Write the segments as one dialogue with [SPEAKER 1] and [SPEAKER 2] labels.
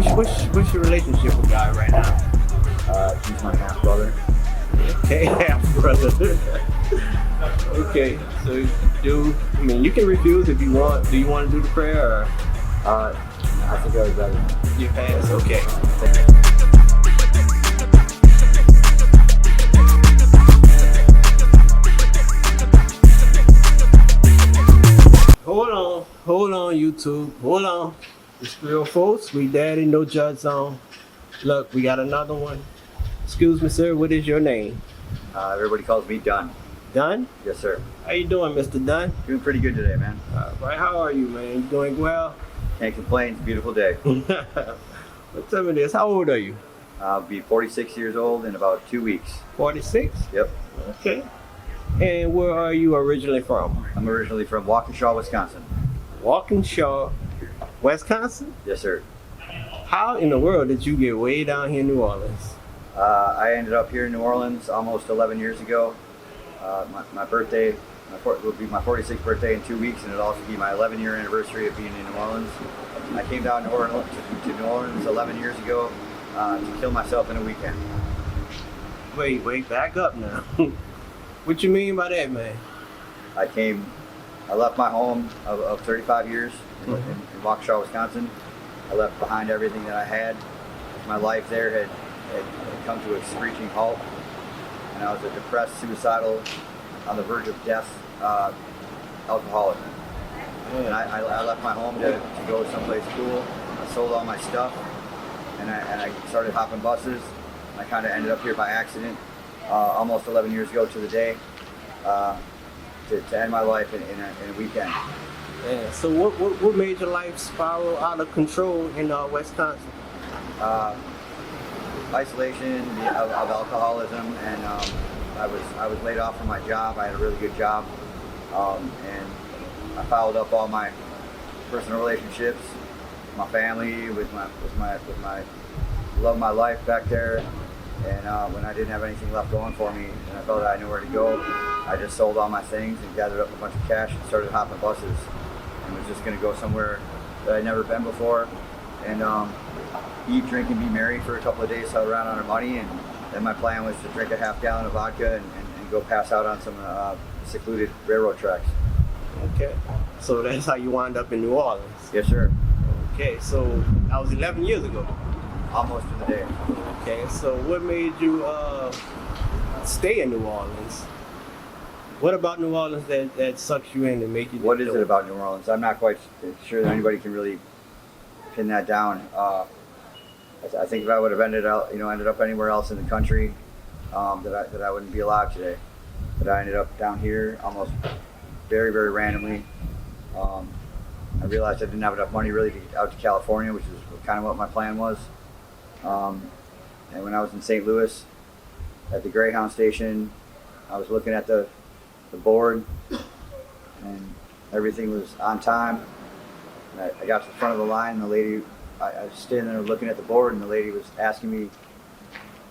[SPEAKER 1] what's your relationship with God right now?
[SPEAKER 2] He's my half brother.
[SPEAKER 1] Okay, half brother. Okay, so you can refuse if you want. Do you want to do the prayer or
[SPEAKER 2] I think I would rather.
[SPEAKER 1] you pass? Okay. Hold on, YouTube. Hold on. It's real folks. We daddy, no judge zone. Look, we got another one. Excuse me, sir. What is your name?
[SPEAKER 2] Everybody calls me Dunn.
[SPEAKER 1] Dunn?
[SPEAKER 2] Yes, sir.
[SPEAKER 1] How you doing, Mr. Dunn?
[SPEAKER 2] Doing pretty good today, man.
[SPEAKER 1] Right. How are you, man? You doing well?
[SPEAKER 2] Can't complain. It's a beautiful day.
[SPEAKER 1] Well, tell me this. How old are you?
[SPEAKER 2] I'll be 46 years old in about 2 weeks.
[SPEAKER 1] 46?
[SPEAKER 2] Yep.
[SPEAKER 1] Okay. And where are you originally from?
[SPEAKER 2] I'm originally from Waukesha, Wisconsin.
[SPEAKER 1] Waukesha, Wisconsin?
[SPEAKER 2] Yes, sir.
[SPEAKER 1] How in the world did you get way down here in New Orleans?
[SPEAKER 2] I ended up here in New Orleans almost 11 years ago. My birthday will be my 46th birthday in 2 weeks, and it'll also be my 11-year anniversary of being in New Orleans. I came down to New Orleans 11 years ago to kill myself in a weekend.
[SPEAKER 1] Wait, back up now. What you mean by that, man?
[SPEAKER 2] I left my home of 35 years in Waukesha, Wisconsin. I left behind everything that I had. My life there had come to a screeching halt, and I was a depressed, suicidal, on the verge of death, alcoholic. And I left my home to go someplace cool. I sold all my stuff, and I started hopping buses. I kind of ended up here by accident, almost 11 years ago to the day, to end my life in a weekend.
[SPEAKER 1] Yeah. So what made your life spiral out of control in Wisconsin?
[SPEAKER 2] Isolation of alcoholism, and I was laid off from my job. I had a really good job, and I fouled up all my personal relationships, my family, with my love of my life back there. And when I didn't have anything left going for me, and I felt that I knew where to go, I just sold all my things and gathered up a bunch of cash and started hopping buses, and was just going to go somewhere that I'd never been before, and eat, drink, and be merry for a couple of days, so I ran out of money, and then my plan was to drink a half gallon of vodka and go pass out on some secluded railroad tracks.
[SPEAKER 1] Okay. So that's how you wound up in New Orleans?
[SPEAKER 2] Yes, sir.
[SPEAKER 1] Okay, so that was 11 years ago.
[SPEAKER 2] Almost to the day.
[SPEAKER 1] Okay, so what made you stay in New Orleans? What about New Orleans that sucks you in and make you?
[SPEAKER 2] What is it about New Orleans? I'm not quite sure that anybody can really pin that down. I think if I would have ended up anywhere else in the country, that I wouldn't be alive today. But I ended up down here almost very, very randomly. I realized I didn't have enough money really to get out to California, which is kind of what my plan was. And when I was in St. Louis at the Greyhound station, I was looking at the board, and everything was on time. And I got to the front of the line, and the lady, I was standing there looking at the board, and the lady was asking me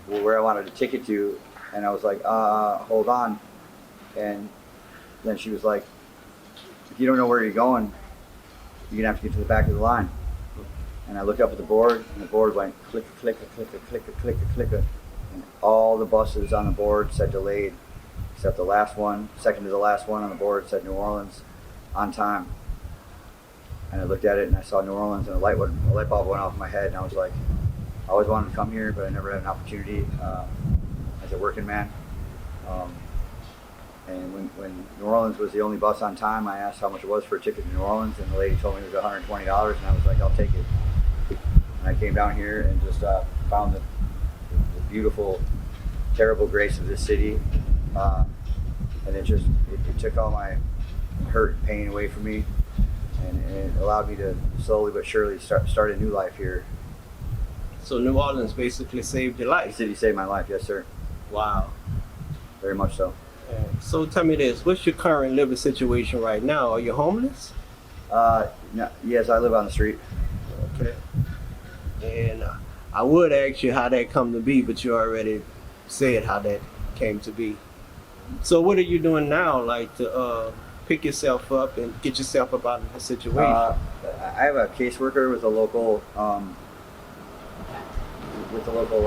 [SPEAKER 2] where I wanted a ticket to, and I was like, hold on. And then she was like, if you don't know where you're going, you're gonna have to get to the back of the line. And I looked up at the board, and the board went click, click, click, click, click, click, and all the buses on the board said delayed, except the last one, second to the last one on the board said New Orleans, on time. And I looked at it, and I saw New Orleans, and a light bulb went off in my head, and I was like, I always wanted to come here, but I never had an opportunity as a working man. And when New Orleans was the only bus on time, I asked how much it was for a ticket to New Orleans, and the lady told me it was $120, and I was like, I'll take it. And I came down here and just found the beautiful, terrible grace of this city, and it took all my hurt and pain away from me, and it allowed me to slowly but surely start a new life here.
[SPEAKER 1] So New Orleans basically saved your
[SPEAKER 2] The
[SPEAKER 1] life?
[SPEAKER 2] city saved my life, yes, sir.
[SPEAKER 1] Wow.
[SPEAKER 2] Very much so.
[SPEAKER 1] So tell me this, what's your current living situation right now? Are you homeless?
[SPEAKER 2] No, yes, I live on the street.
[SPEAKER 1] Okay. And I would ask you how that come to be, but you already said how that came to be. So what are you doing now, like to pick yourself up and get yourself up out of the situation?
[SPEAKER 2] I have a caseworker with a local with the local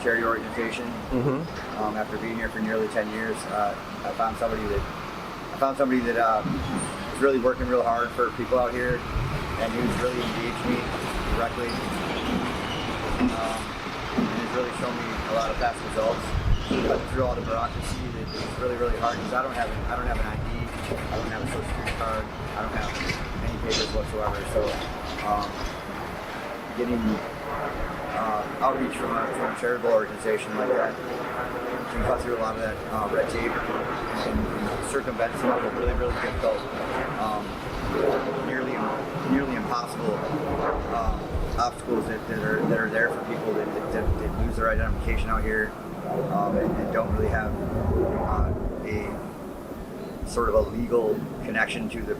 [SPEAKER 2] charity organization.
[SPEAKER 1] Mm-hmm.
[SPEAKER 2] After being here for nearly 10 years, I found somebody that was really working real hard for people out here, and who's really engaged me directly, and has really shown me a lot of past results. But through all the bureaucracy, it's really, really hard because I don't have an ID, I don't have a social security card, I don't have any papers whatsoever. So getting outreach from a charitable organization like that can cut through a lot of that red tape and circumvent some of the really, really difficult, nearly impossible obstacles that are there for people that lose their identification out here, and don't really have a sort of a legal connection to the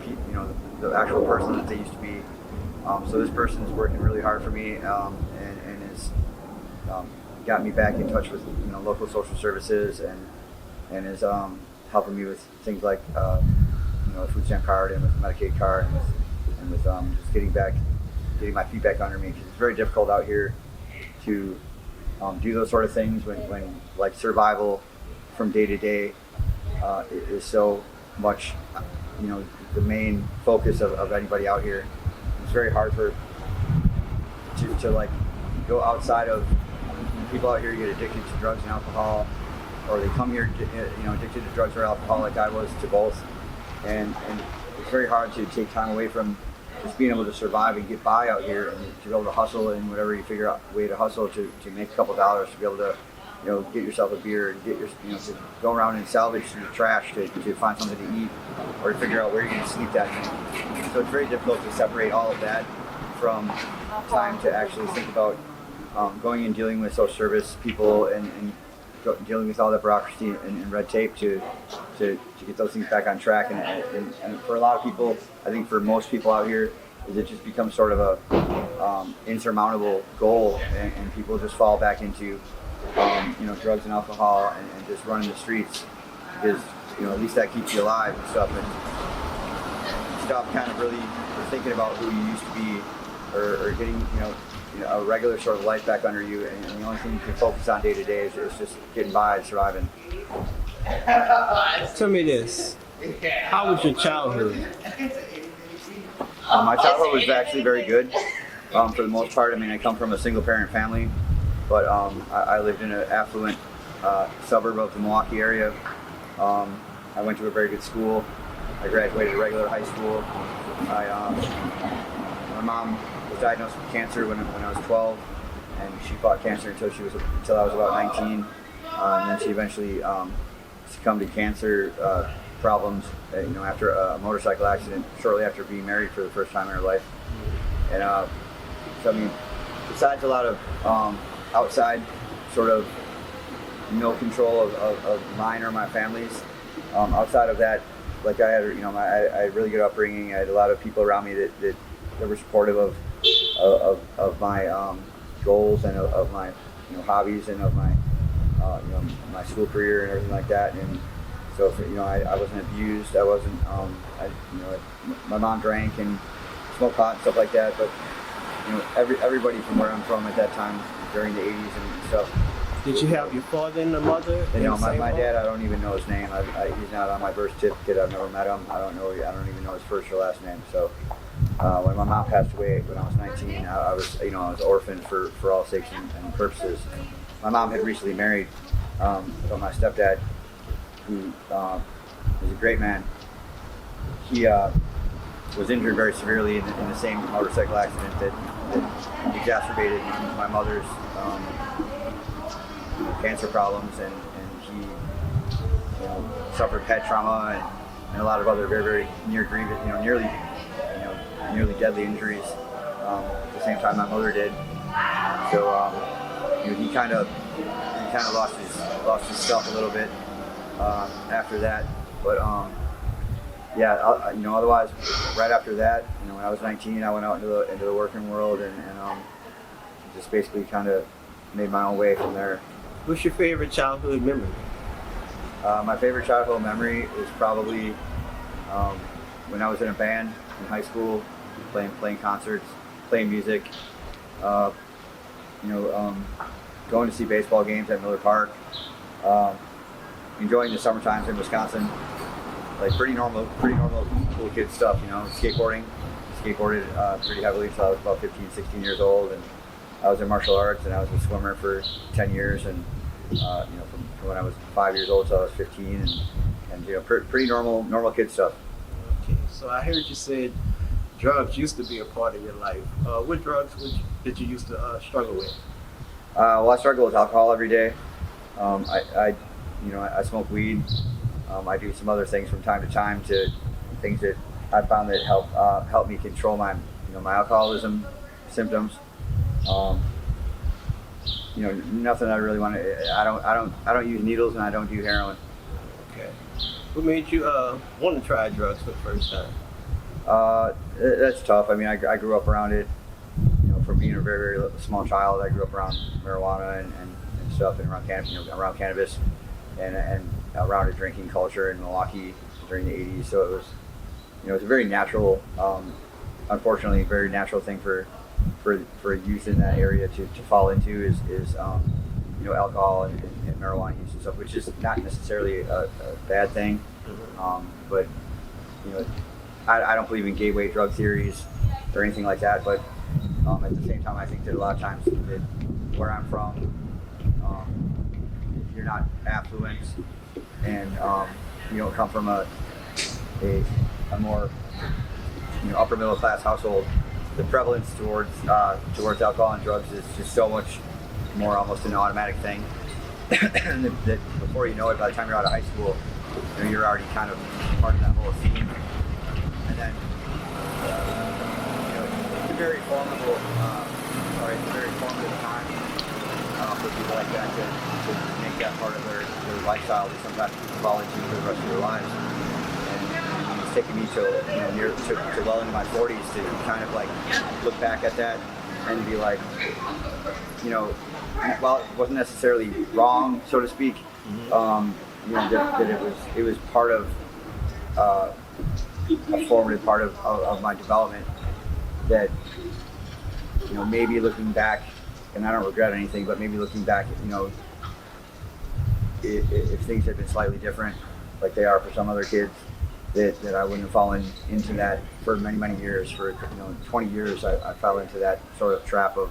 [SPEAKER 2] actual person that they used to be. So this person is working really hard for me, and has got me back in touch with local social services, and is helping me with things like a food stamp card and with a Medicaid card, and with just getting my feet back under me, because it's very difficult out here to do those sort of things when like survival from day to day is so much the main focus of anybody out here. It's very hard to go outside of people out here get addicted to drugs and alcohol, or they come here addicted to drugs or alcohol, like I was to both, and it's very hard to take time away from just being able to survive and get by out here, and to be able to hustle in whatever you figure out a way to hustle to make a couple dollars, to be able to get yourself a beer, and to go around and salvage through the trash to find something to eat, or to figure out where you're going to sleep that night. So it's very difficult to separate all of that from time to actually think about going and dealing with social service people and dealing with all that bureaucracy and red tape to get those things back on track. And for a lot of people, I think for most people out here, it just becomes sort of a insurmountable goal, and people just fall back into drugs and alcohol and just running the streets, because at least that keeps you alive and stuff, and stop kind of really thinking about who you used to be, or getting a regular sort of life back under you, and the only thing you can focus on day to day is just getting by and surviving.
[SPEAKER 1] Tell me this, how was your childhood?
[SPEAKER 2] My childhood was actually very good, for the most part. I mean, I come from a single parent family, but I lived in an affluent suburb of the Milwaukee area. I went to a very good school. I graduated regular high school. My mom was diagnosed with cancer when I was 12, and she fought cancer until I was about 19, and then she eventually succumbed to cancer problems, after a motorcycle accident shortly after being married for the first time in her life. And so I mean, besides a lot of outside sort of no control of mine or my family's, outside of that, like I had I had really good upbringing. I had a lot of people around me that were supportive of my goals and of my hobbies and of my my school career and everything like that. And so I wasn't abused. I wasn't my mom drank and smoked pot and stuff like that, but everybody from where I'm from at that time during the 80s and stuff.
[SPEAKER 1] Did you have your father and the mother?
[SPEAKER 2] My dad, I don't even know his name. He's not on my birth certificate. I've never met him. I don't even know his first or last name. So when my mom passed away when I was 19, I was orphaned for all sakes and purposes. My mom had recently married, so my stepdad, who was a great man, he was injured very severely in the same motorcycle accident that exacerbated my mother's cancer problems, and he suffered head trauma and a lot of other very, very nearly deadly injuries at the same time my mother did. So he kind of lost his stuff a little bit after that, but otherwise right after that, when I was 19, I went out into the working world and just basically kind of made my own way from there.
[SPEAKER 1] What's your favorite childhood memory?
[SPEAKER 2] My favorite childhood memory is probably when I was in a band in high school, playing concerts, playing music, going to see baseball games at Miller Park, um, enjoying the summer times in Wisconsin, like pretty normal cool kid stuff. Skateboarded pretty heavily until I was about 15, 16 years old, and I was in martial arts, and I was a swimmer for 10 years, and from when I was 5 years old till I was 15, and pretty normal kid stuff.
[SPEAKER 1] Okay, so I heard you said drugs used to be a part of your life. What drugs did you used to struggle with?
[SPEAKER 2] Well, I struggle with alcohol every day. I smoke weed. I do some other things from time to time to things that I found that help me control my alcoholism symptoms. Nothing I really want to. I don't use needles, and I don't do heroin.
[SPEAKER 1] Okay. What made you want to try drugs for the first time?
[SPEAKER 2] That's tough. I mean, I grew up around it. From being a very, very small child, I grew up around marijuana and stuff, and around cannabis, and around a drinking culture in Milwaukee during the '80s. So it was a very natural, unfortunately, very natural thing for youth in that area to fall into is alcohol and marijuana use and stuff, which is not necessarily a bad thing. But I don't believe in gateway drug theories or anything like that. But at the same time, I think that a lot of times that where I'm from, if you're not affluent and come from a more upper middle class household, the prevalence towards alcohol and drugs is just so much more almost an automatic thing. that before you know it, by the time you're out of high school, you're already kind of part of that whole scene. And then it's a very formative time for people like that to make that part of their lifestyle that sometimes people fall into for the rest of their lives. And it's taken me to well into my 40s to kind of like look back at that and be like, while it wasn't necessarily wrong, so to speak, that it was part of a formative part of my development that maybe looking back, and I don't regret anything, but maybe looking back, if things had been slightly different, like they are for some other kids, that I wouldn't have fallen into that for many years. For 20 years, I fell into that sort of trap of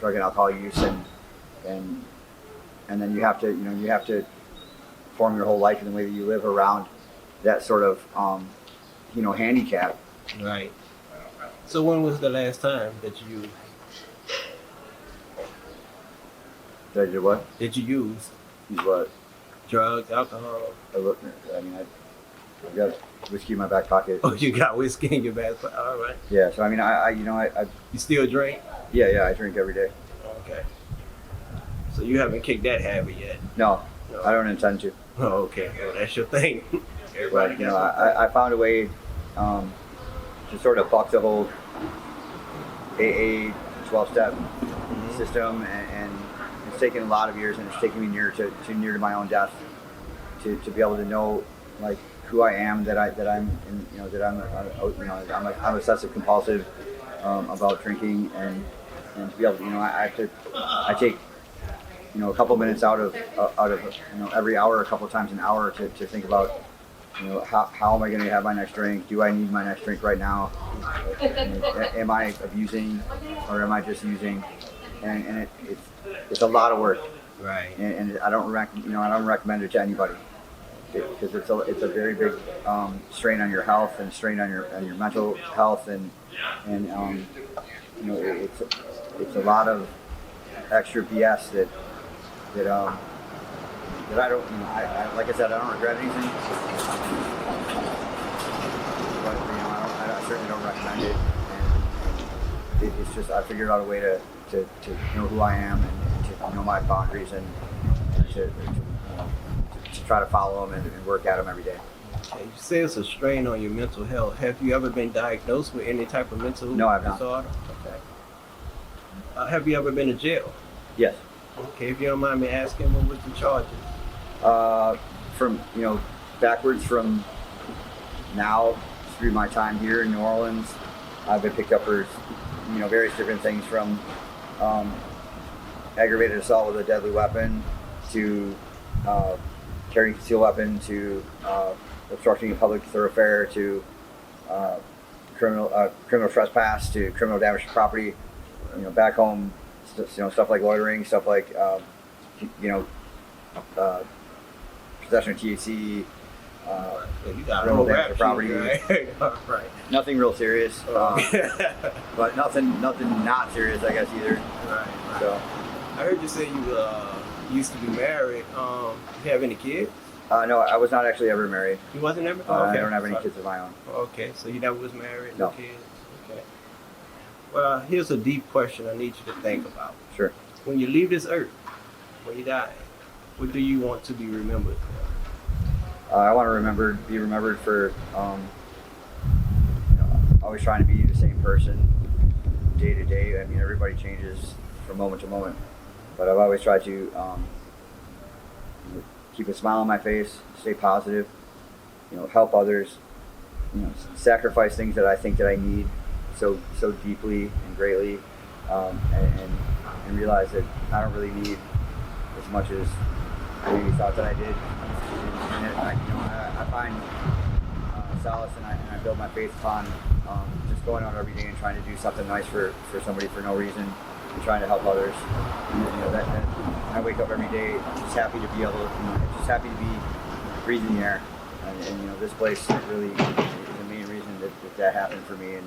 [SPEAKER 2] drug and alcohol use, and then you have to form your whole life in the way that you live around that sort of handicap.
[SPEAKER 1] Right. So when was the last time that you
[SPEAKER 2] did what?
[SPEAKER 1] Did you use
[SPEAKER 2] what?
[SPEAKER 1] drugs, alcohol?
[SPEAKER 2] I've got whiskey in my back pocket.
[SPEAKER 1] Oh, you got whiskey in your back pocket. All right.
[SPEAKER 2] Yeah. So I
[SPEAKER 1] You still drink?
[SPEAKER 2] Yeah. I drink every day.
[SPEAKER 1] Okay. So you haven't kicked that habit yet?
[SPEAKER 2] No. I don't intend to.
[SPEAKER 1] Oh, okay. Well, that's your thing.
[SPEAKER 2] But I found a way to sort of buck the whole AA 12-step system, and it's taken a lot of years, and it's taken me near to my own death to be able to know like who I am, that I'm obsessive compulsive about drinking, and to be able to I take a couple minutes out of every hour, a couple times an hour to think about how am I going to have my next drink? Do I need my next drink right now? Am I abusing, or am I just using? And it's a lot of work,
[SPEAKER 1] right?
[SPEAKER 2] And I don't recommend it to anybody, because it's a very big strain on your health and strain on your mental health, and it's a lot of extra BS that I don't, like I said, I don't regret anything, but I certainly don't recommend it. And it's just I figured out a way to know who I am, and to know my boundaries, and to try to follow them and work at them every day.
[SPEAKER 1] Okay. You say it's a strain on your mental health. Have you ever been diagnosed with any type of mental
[SPEAKER 2] No, I've not.
[SPEAKER 1] disorder? Okay. Have you ever been to jail?
[SPEAKER 2] Yes.
[SPEAKER 1] Okay, if you don't mind me asking, what was the charges?
[SPEAKER 2] From backwards from now through my time here in New Orleans, I've been picked up for various different things, from um, aggravated assault with a deadly weapon to carrying a concealed weapon to obstructing a public thoroughfare to criminal trespass to criminal damage to property. Back home, stuff like loitering, stuff like possession of THC,
[SPEAKER 1] You got a
[SPEAKER 2] criminal
[SPEAKER 1] whole
[SPEAKER 2] damage
[SPEAKER 1] rap
[SPEAKER 2] to property.
[SPEAKER 1] sheet, right? Right.
[SPEAKER 2] Nothing real serious,
[SPEAKER 1] Right.
[SPEAKER 2] but nothing not serious, I guess, either.
[SPEAKER 1] Right.
[SPEAKER 2] So,
[SPEAKER 1] I heard you say you used to be married. You have any kids?
[SPEAKER 2] no, I was not actually ever married.
[SPEAKER 1] You wasn't ever?
[SPEAKER 2] I don't have any kids of my own.
[SPEAKER 1] Okay, so you never was married?
[SPEAKER 2] No.
[SPEAKER 1] Kids? Okay. Well, here's a deep question I need you to think about.
[SPEAKER 2] Sure.
[SPEAKER 1] When you leave this earth, when you die, what do you want to be remembered for?
[SPEAKER 2] I want to be remembered for always trying to be the same person day to day. I mean, everybody changes from moment to moment, but I've always tried to keep a smile on my face, stay positive, help others, sacrifice things that I think that I need so deeply and greatly, and realize that I don't really need as much as I maybe thought that I did. And I find solace and I build my faith upon just going out every day and trying to do something nice for somebody for no reason and trying to help others. That I wake up every day just happy to be able to, just happy to be breathing the air. And this place really is the main reason that happened for me. And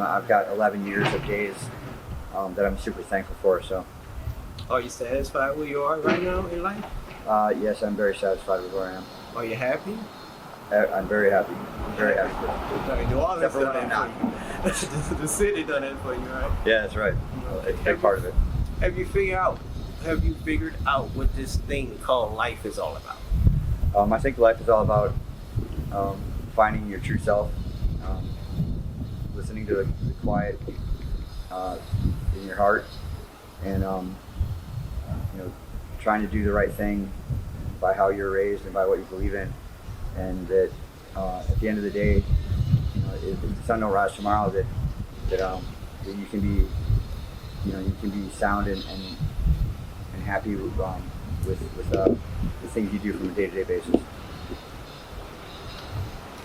[SPEAKER 2] I've got 11 years of days that I'm super thankful for. So,
[SPEAKER 1] Are you satisfied where you are right now in life?
[SPEAKER 2] yes, I'm very satisfied with where I am.
[SPEAKER 1] Are you happy?
[SPEAKER 2] I'm very happy. I'm very happy.
[SPEAKER 1] New Orleans
[SPEAKER 2] Except for when
[SPEAKER 1] done
[SPEAKER 2] I'm
[SPEAKER 1] that
[SPEAKER 2] not.
[SPEAKER 1] for you. The city done that for you, right?
[SPEAKER 2] Yeah, that's right. It's a big part of it.
[SPEAKER 1] Have you figured out what this thing called life is all about?
[SPEAKER 2] I think life is all about finding your true self, listening to the quiet in your heart, and trying to do the right thing by how you're raised and by what you believe in, and that at the end of the day, if the sun don't rise tomorrow, that you can be, you can be sound and happy with the things you do from a day-to-day basis.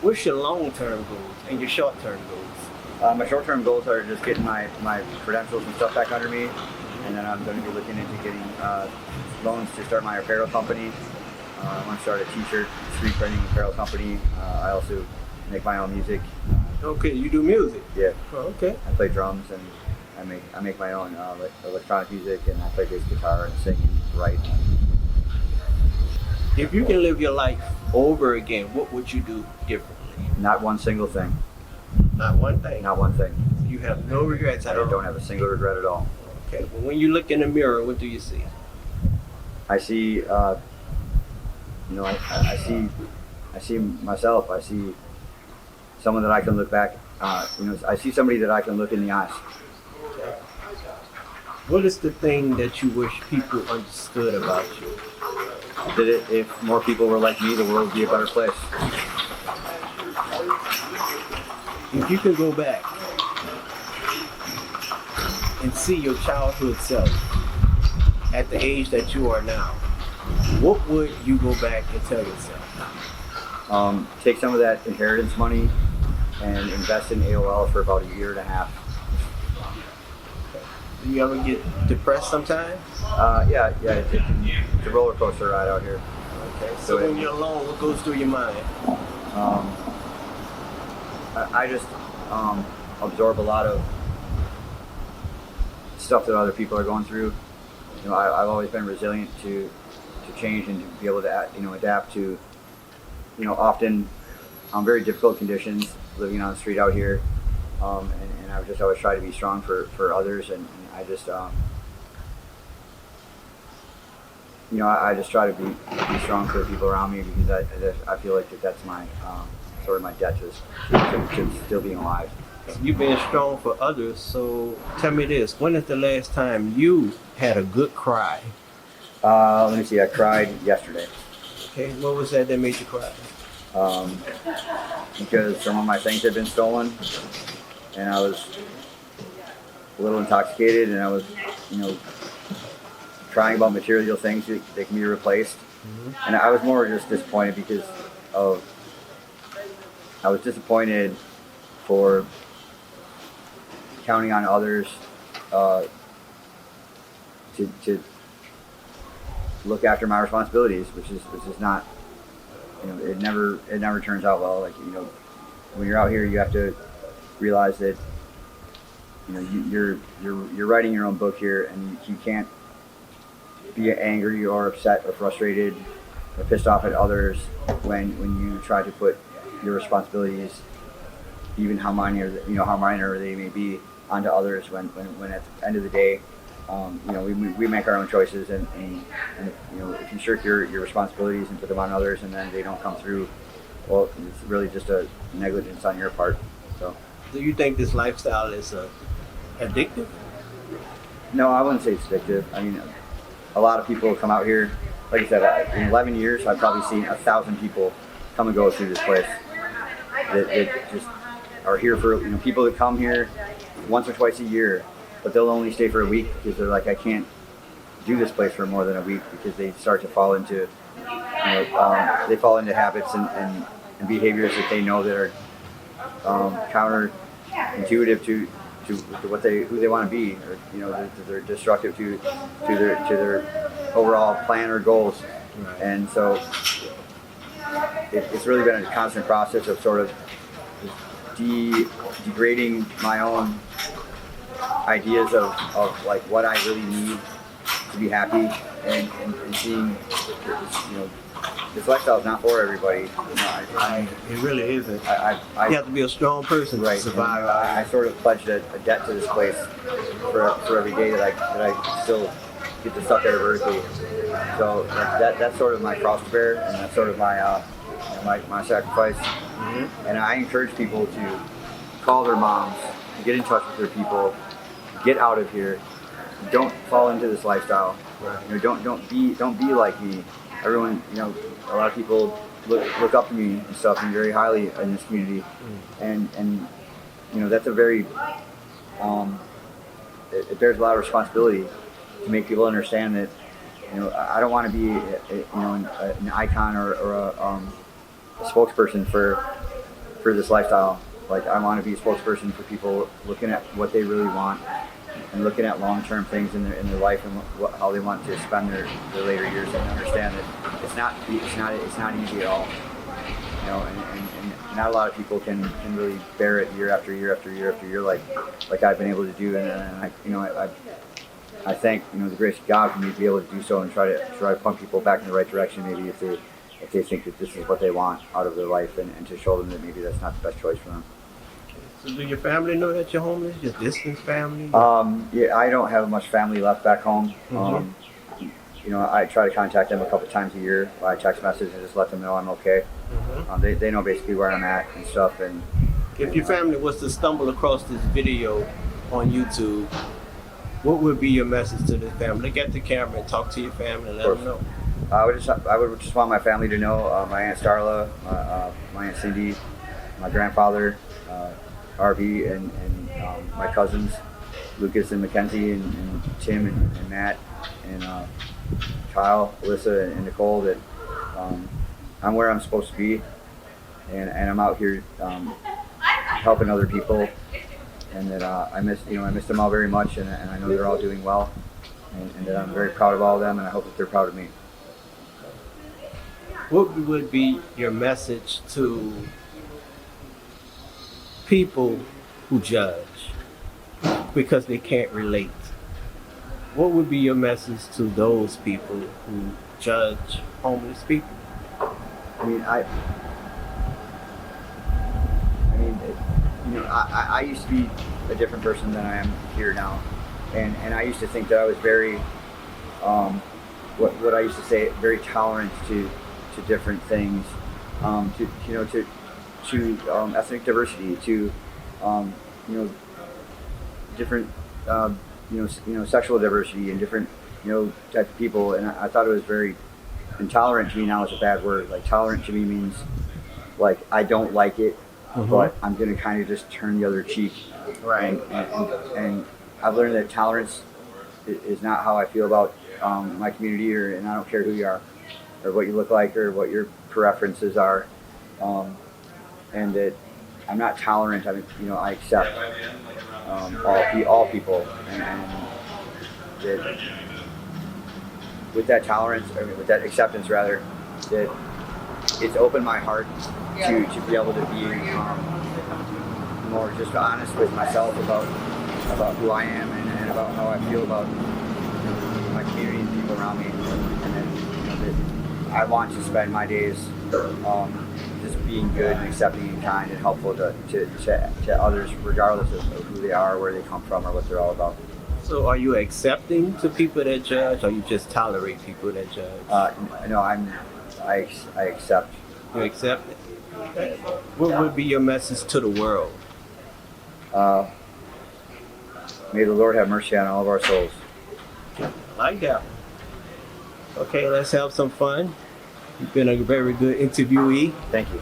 [SPEAKER 1] What's your long-term goals and your short-term goals?
[SPEAKER 2] My short-term goals are just getting my credentials and stuff back under me, and then I'm going to be looking into getting loans to start my apparel company. I want to start a t-shirt, screen printing apparel company. I also make my own music.
[SPEAKER 1] Okay, you do music?
[SPEAKER 2] Yeah.
[SPEAKER 1] Oh, okay.
[SPEAKER 2] I play drums and I make my own electronic music, and I play bass guitar and sing and write.
[SPEAKER 1] If you can live your life over again, what would you do differently?
[SPEAKER 2] Not one single thing.
[SPEAKER 1] Not one thing.
[SPEAKER 2] Not one thing.
[SPEAKER 1] You have no regrets
[SPEAKER 2] I
[SPEAKER 1] at all?
[SPEAKER 2] don't have a single regret at all.
[SPEAKER 1] Okay. Well, when you look in the mirror, what do you see?
[SPEAKER 2] I see, I see myself. I see someone that I can look back. I see somebody that I can look in the eyes.
[SPEAKER 1] Okay. What is the thing that you wish people understood about you?
[SPEAKER 2] That if more people were like me, the world would be a better place.
[SPEAKER 1] If you could go back and see your childhood self at the age that you are now, what would you go back and tell yourself?
[SPEAKER 2] Take some of that inheritance money and invest in AOL for about a year and a half.
[SPEAKER 1] Do you ever get depressed sometimes?
[SPEAKER 2] Yeah, it's a roller coaster ride out here.
[SPEAKER 1] Okay. So when you're alone, what goes through your mind?
[SPEAKER 2] I just absorb a lot of stuff that other people are going through. I've always been resilient to change and to be able to adapt to often very difficult conditions living on the street out here, and I've just always tried to be strong for others, and I just I just try to be strong for the people around me, because I feel like that's my sort of my debt to still being alive.
[SPEAKER 1] You've been strong for others, so tell me this: when is the last time you had a good cry?
[SPEAKER 2] Let me see. I cried yesterday.
[SPEAKER 1] Okay, what was that made you cry?
[SPEAKER 2] Because some of my things had been stolen, and I was a little intoxicated, and I was, crying about material things that can be replaced. And I was more just disappointed because of I was disappointed for counting on others to look after my responsibilities, which is not, it never turns out well. Like, when you're out here, you have to realize that you're writing your own book here, and you can't be angry or upset or frustrated or pissed off at others when you try to put your responsibilities, even how minor they may be, onto others. When at the end of the day, we make our own choices, and if you shirk your responsibilities and put them on others, and then they don't come through, well, it's really just a negligence on your part. So,
[SPEAKER 1] do you think this lifestyle is addictive?
[SPEAKER 2] No, I wouldn't say it's addictive. I mean, a lot of people come out here. Like I said, in 11 years, I've probably seen 1,000 people come and go through this place that just are here for, people that come here once or twice a year, but they'll only stay for a week because they're like, I can't do this place for more than a week, because they start to fall into, they fall into habits and behaviors that they know that are counterintuitive to who they want to be, or they're destructive to their overall plan or goals.
[SPEAKER 1] Right.
[SPEAKER 2] And so it's really been a constant process of sort of degrading my own ideas of like what I really need to be happy, and seeing this lifestyle is not for everybody.
[SPEAKER 1] It really isn't.
[SPEAKER 2] You
[SPEAKER 1] have to be a strong person to survive.
[SPEAKER 2] I sort of pledged a debt to this place for every day that I still get to suck air vertically. So that's sort of my cross to bear, and that's sort of my my sacrifice. Mm-hmm. And I encourage people to call their moms, to get in touch with their people, get out of here. Don't fall into this lifestyle. Right. Don't be like me. Everyone, a lot of people look up to me and stuff, and very highly in this community. And that's a very it bears a lot of responsibility to make people understand that I don't want to be an icon or a spokesperson for this lifestyle. Like, I want to be a spokesperson for people looking at what they really want and looking at long-term things in their life, and how they want to spend their later years, and understand that it's not easy at all. And not a lot of people can really bear it year after year after year after year like I've been able to do. And I thank the grace of God for me to be able to do so, and try to pump people back in the right direction. Maybe if they think that this is what they want out of their life, and to show them that maybe that's not the best choice for them.
[SPEAKER 1] So do your family know that you're homeless? Your distant family?
[SPEAKER 2] Yeah, I don't have much family left back home.
[SPEAKER 1] Mm-hmm.
[SPEAKER 2] I try to contact them a couple times a year by text message and just let them know I'm okay. Mm-hmm. They know basically where I'm at and stuff. And
[SPEAKER 1] if your family was to stumble across this video on YouTube, what would be your message to the family? Look at the camera and talk to your family and let them know.
[SPEAKER 2] I would just want my family to know, my Aunt Starla, my Aunt Cindy, my grandfather, RB, and my cousins, Lucas and Mackenzie, and Tim and Matt, and Kyle, Alyssa, and Nicole, that I'm where I'm supposed to be, and I'm out here helping other people, and that I miss them all very much, and I know they're all doing well, and that I'm very proud of all of them, and I hope that they're proud of me.
[SPEAKER 1] What would be your message to people who judge because they can't relate? What would be your message to those people who judge homeless people?
[SPEAKER 2] I used to be a different person than I am here now, and I used to think that I was very, what I used to say, very tolerant to different things, to ethnic diversity, to different sexual diversity, and different type of people. And I thought it was very intolerant. To me now is a bad word. Like, tolerant to me means like I don't like it, but I'm gonna kind of just turn the other cheek,
[SPEAKER 1] right?
[SPEAKER 2] I've learned that tolerance is not how I feel about my community, and I don't care who you are, or what you look like, or what your preferences are, and that I'm not tolerant. I mean, I accept all people, and that with that tolerance, with that acceptance rather, that it's opened my heart to be able to be more just honest with myself about who I am and about how I feel about my community and people around me, and then that I want to spend my days just being good and accepting and kind and helpful to others, regardless of who they are, where they come from, or what they're all about.
[SPEAKER 1] So are you accepting to people that judge, or you just tolerate people that judge?
[SPEAKER 2] No, I accept.
[SPEAKER 1] You accept it? Okay. What would be your message to the world?
[SPEAKER 2] May the Lord have mercy on all of our souls.
[SPEAKER 1] I like that one. Okay, let's have some fun. You've been a very good interviewee.
[SPEAKER 2] Thank you.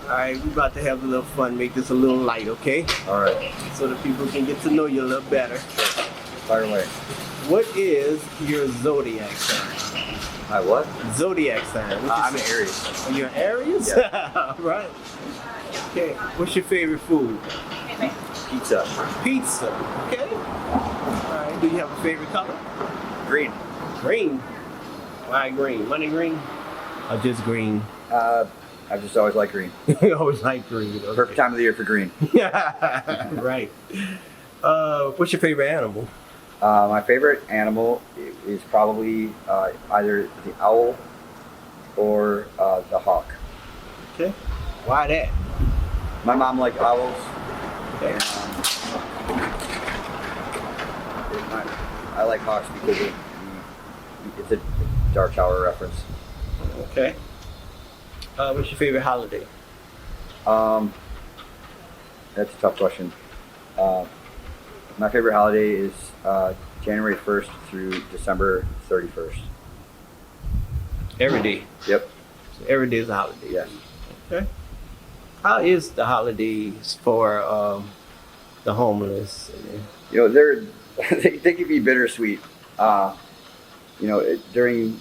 [SPEAKER 1] All right, we're about to have a little fun, make this a little light, okay?
[SPEAKER 2] All right.
[SPEAKER 1] So that people can get to know you a little better.
[SPEAKER 2] Fire away.
[SPEAKER 1] What is your zodiac sign?
[SPEAKER 2] My what?
[SPEAKER 1] Zodiac sign.
[SPEAKER 2] I'm an Aries.
[SPEAKER 1] You're an Aries?
[SPEAKER 2] Yeah.
[SPEAKER 1] Right. Okay, what's your favorite food?
[SPEAKER 2] Pizza.
[SPEAKER 1] Pizza. Okay. All right, do you have a favorite color?
[SPEAKER 2] Green.
[SPEAKER 1] Green. Why green? Money green? Or just green?
[SPEAKER 2] I've just always liked green.
[SPEAKER 1] You always like green. Okay.
[SPEAKER 2] Perfect time of the year for green.
[SPEAKER 1] Right. What's your favorite animal?
[SPEAKER 2] My favorite animal is probably either the owl or the hawk.
[SPEAKER 1] Okay. Why that?
[SPEAKER 2] My mom liked owls.
[SPEAKER 1] Okay.
[SPEAKER 2] And, I like hawks because it's a Dark Tower reference.
[SPEAKER 1] Okay. What's your favorite holiday?
[SPEAKER 2] That's a tough question. My favorite holiday is January 1st through December 31st.
[SPEAKER 1] Every day.
[SPEAKER 2] Yep.
[SPEAKER 1] So every day is a holiday.
[SPEAKER 2] Yes.
[SPEAKER 1] Okay. How is the holidays for the homeless?
[SPEAKER 2] They can be bittersweet. During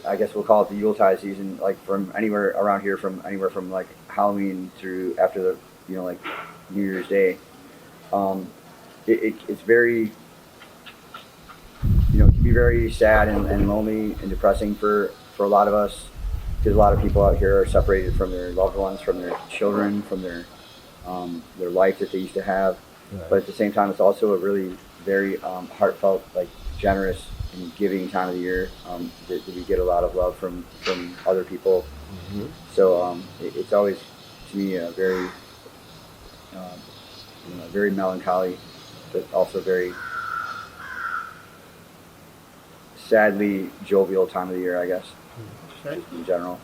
[SPEAKER 2] I guess we'll call it the Yuletide season, like from anywhere around here, from anywhere from like Halloween through after the like New Year's Day. It's very, it can be very sad and lonely and depressing for a lot of us, because a lot of people out here are separated from their loved ones, from their children, from their life that they used to have. Right. But at the same time, it's also a really very heartfelt, like generous and giving time of the year that we get a lot of love from other people. Mm-hmm. So it's always, to me, a very very melancholy, but also very sadly jovial time of the year, I guess. Okay. In general.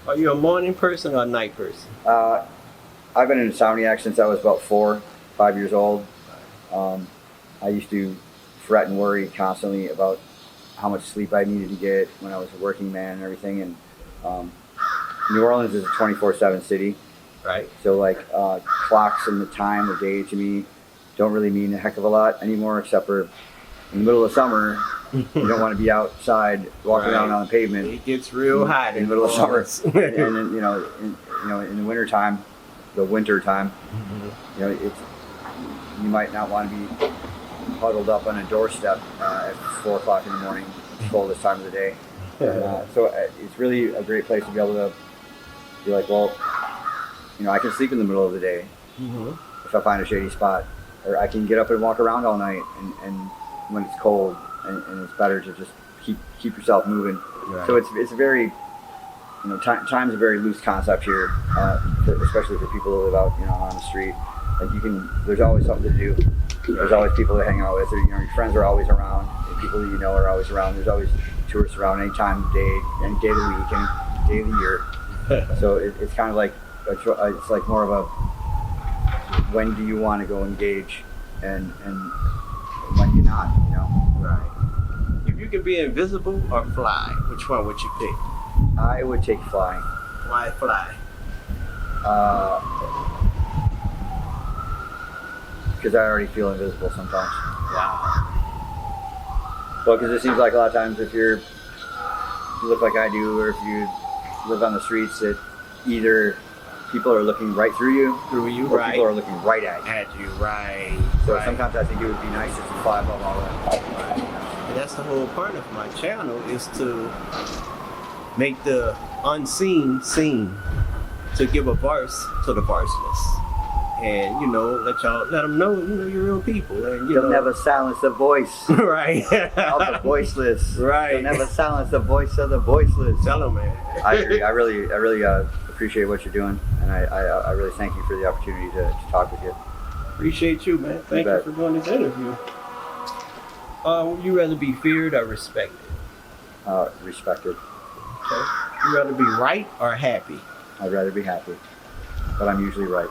[SPEAKER 1] Are you a morning person or a night person?
[SPEAKER 2] I've been an insomniac since I was about 4-5 years old. I used to fret and worry constantly about how much sleep I needed to get when I was a working man and everything. And New Orleans is a 24/7 city.
[SPEAKER 1] Right.
[SPEAKER 2] So like clocks and the time of day to me don't really mean a heck of a lot anymore, except for in the middle of summer, you don't want to be outside walking around on the pavement.
[SPEAKER 1] It gets real hot
[SPEAKER 2] in the middle of summer, and then in the winter time, mm-hmm. It's, you might not want to be huddled up on a doorstep at 4 o'clock in the morning, the coldest time of the day. So it's really a great place to be able to be like, well, I can sleep in the middle of the day, mm-hmm. if I find a shady spot, or I can get up and walk around all night, and when it's cold, and it's better to just keep yourself moving. Right. So it's a very, time's a very loose concept here, especially for people who live out, on the street. Like there's always something to do. There's always people to hang out with. Or, your friends are always around. The people that you know are always around. There's always tourists around any time of day, any day of the week, any day of the year. So it's kind of like it's like more of a when do you want to go engage, and when you not,
[SPEAKER 1] Right. If you could be invisible or fly, which one would you pick?
[SPEAKER 2] I would take flying.
[SPEAKER 1] Why fly?
[SPEAKER 2] because I already feel invisible sometimes.
[SPEAKER 1] Wow.
[SPEAKER 2] Well, because it seems like a lot of times if you look like I do, or if you live on the streets, that either people are looking right through you, or
[SPEAKER 1] Right.
[SPEAKER 2] people are looking right at you.
[SPEAKER 1] At you, right.
[SPEAKER 2] So
[SPEAKER 1] right.
[SPEAKER 2] sometimes I think it would be nice just to fly above all that.
[SPEAKER 1] Right. And that's the whole point of my channel, is to make the unseen seen, to give a voice to the voiceless, and let them know you're real people, and
[SPEAKER 2] You'll never silence the voice
[SPEAKER 1] right
[SPEAKER 2] of the voiceless.
[SPEAKER 1] Right.
[SPEAKER 2] You'll never silence the voice of the voiceless.
[SPEAKER 1] Tell them, man.
[SPEAKER 2] I agree. I really appreciate what you're doing, and I really thank you for the opportunity to talk with you.
[SPEAKER 1] Appreciate you, man. Thank you for doing this interview. Would you rather be feared or respected?
[SPEAKER 2] Respected.
[SPEAKER 1] Okay. You rather be right or happy?
[SPEAKER 2] I'd rather be happy, but I'm usually right.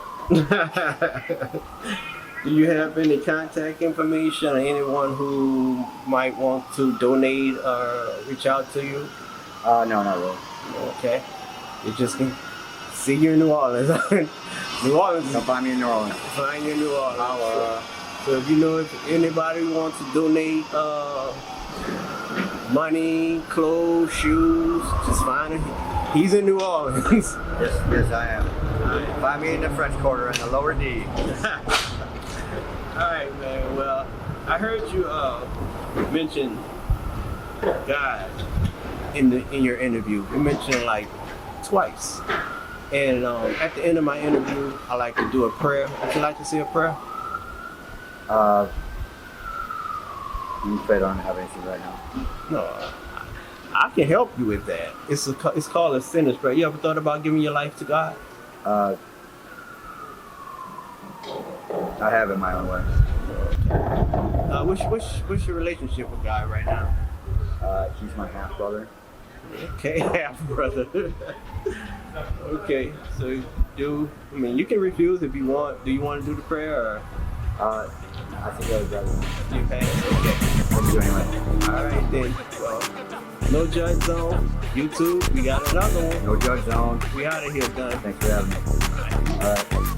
[SPEAKER 1] Do you have any contact information or anyone who might want to donate or reach out to you?
[SPEAKER 2] No, not really.
[SPEAKER 1] Okay. You just can see you in New Orleans. New Orleans.
[SPEAKER 2] Come find me in New Orleans.
[SPEAKER 1] Find you in New Orleans. So if anybody wants to donate money, clothes, shoes, just find him. He's in New Orleans.
[SPEAKER 2] Yes, I am. Find me in the French Quarter in the lower D.
[SPEAKER 1] All right, man. Well, I heard you mention God in your interview. You mentioned it like twice. And at the end of my interview, I like to do a prayer. Would you like to say a prayer?
[SPEAKER 2] I'm afraid I don't have anything right now.
[SPEAKER 1] No, I can help you with that. It's called a sinner's prayer. You ever thought about giving your life to God?
[SPEAKER 2] I have it my own way.
[SPEAKER 1] What's your relationship with God right now?
[SPEAKER 2] He's my half brother.
[SPEAKER 1] Okay, half brother. Okay, so you can refuse if you want. Do you want to do the prayer, or
[SPEAKER 2] I think I would rather.
[SPEAKER 1] you pass? Okay.
[SPEAKER 2] Thank you anyway.
[SPEAKER 1] All right then. Well, No Judge Zone, YouTube. We got another one.
[SPEAKER 2] No Judge Zone.
[SPEAKER 1] We out of here, Dunn.
[SPEAKER 2] Thanks for having me. All right.